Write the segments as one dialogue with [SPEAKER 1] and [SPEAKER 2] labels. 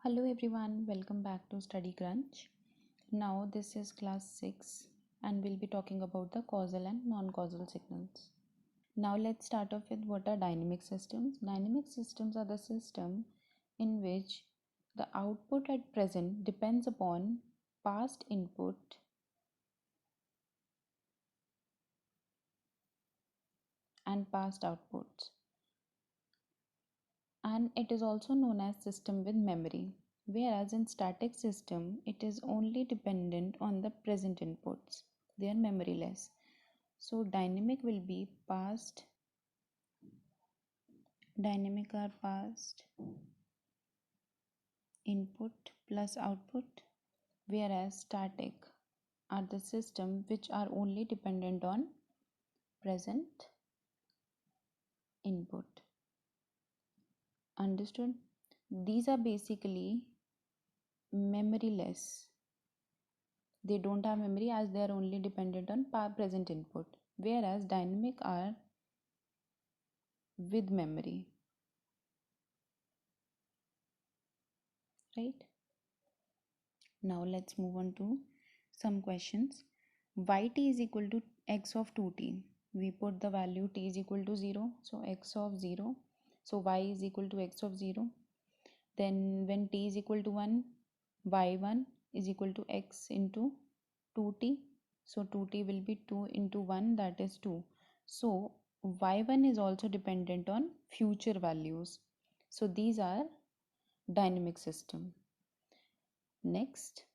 [SPEAKER 1] Hello everyone, welcome back to Study Crunch. Now this is class 6 and we'll be talking about the causal and non-causal signals. Now let's start off with what are dynamic systems. Dynamic systems are the system in which the output at present depends upon past input and past outputs. And it is also known as system with memory. Whereas in static system, it is only dependent on the present inputs. They are memoryless. So dynamic are past input plus output, whereas static are the system which are only dependent on present input. Understood? These are basically memoryless. They don't have memory as they are only dependent on present input, whereas dynamic are with memory, right? Now let's move on to some questions. Yt is equal to x of 2t. We put the value t is equal to 0, so x of 0, so y is equal to x of 0. Then when t is equal to 1, y1 is equal to x into 2t, so 2t will be 2 into 1, that is 2. So y1 is also dependent on future values. So these are dynamic system. Next,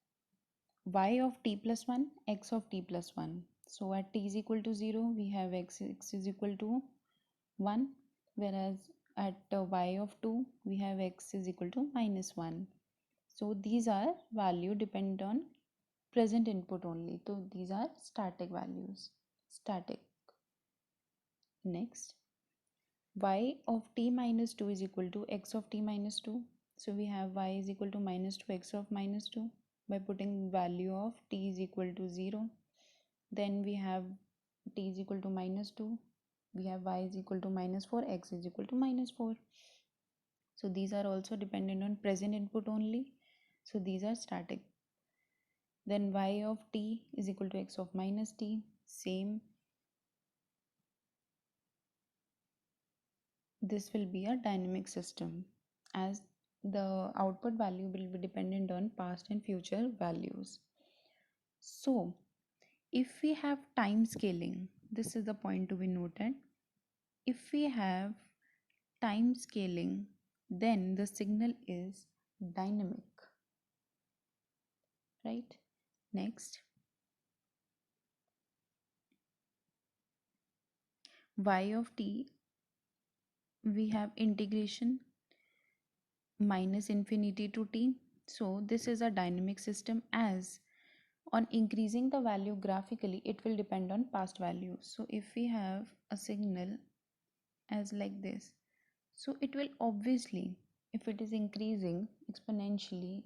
[SPEAKER 1] y of t plus 1, x of t plus 1. So at t is equal to 0, we have x is equal to 1, whereas at y of 2, we have x is equal to minus 1. So these are value depend on present input only. So these are static values. Static. Next, y of t minus 2 is equal to x of t minus 2. So we have y is equal to minus 2 x of minus 2 by putting value of t is equal to 0. Then we have t is equal to minus 2. We have y is equal to minus 4, x is equal to minus 4. So these are also dependent on present input only. So these are static. Then y of t is equal to x of minus t. Same. This will be a dynamic system as the output value will be dependent on past and future values. So if we have time scaling, this is the point to be noted. If we have time scaling, then the signal is dynamic, right? Next, y of t, we have integration minus infinity to t. So this is a dynamic system as on increasing the value graphically, it will depend on past values. So if we have a signal as like this, so it will obviously, if it is increasing exponentially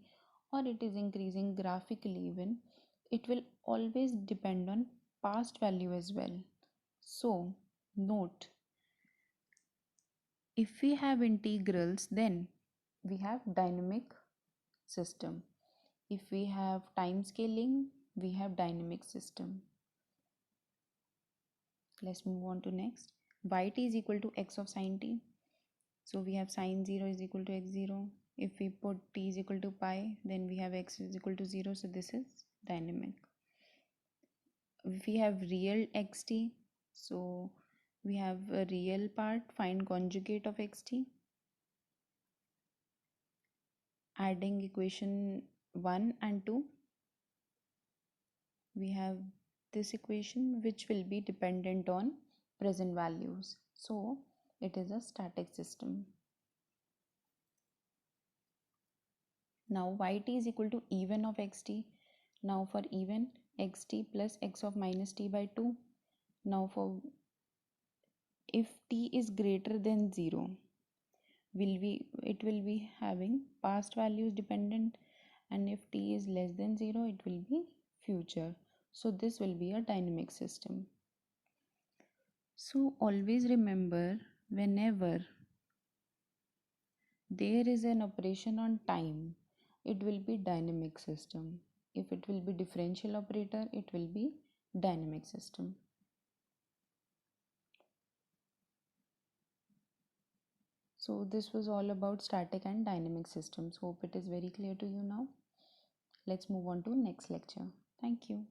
[SPEAKER 1] or it is increasing graphically even, it will always depend on past value as well. So note, if we have integrals, then we have dynamic system. If we have time scaling, we have dynamic system. Let's move on to next. Yt is equal to x of sine t. So we have sine 0 is equal to x0. If we put t is equal to pi, then we have x is equal to 0. So this is dynamic. If we have real xt, so we have a real part, find conjugate of xt. Adding equation 1 and 2, we have this equation which will be dependent on present values. So it is a static system. Now yt is equal to even of xt. Now for even, xt plus x of minus t by 2. Now for if t is greater than 0, it will be having past values dependent, and if t is less than 0, it will be future. So this will be a dynamic system. So always remember, whenever there is an operation on time, it will be dynamic system. If it will be differential operator, it will be dynamic system. So this was all about static and dynamic systems. Hope it is very clear to you now. Let's move on to next lecture. Thank you.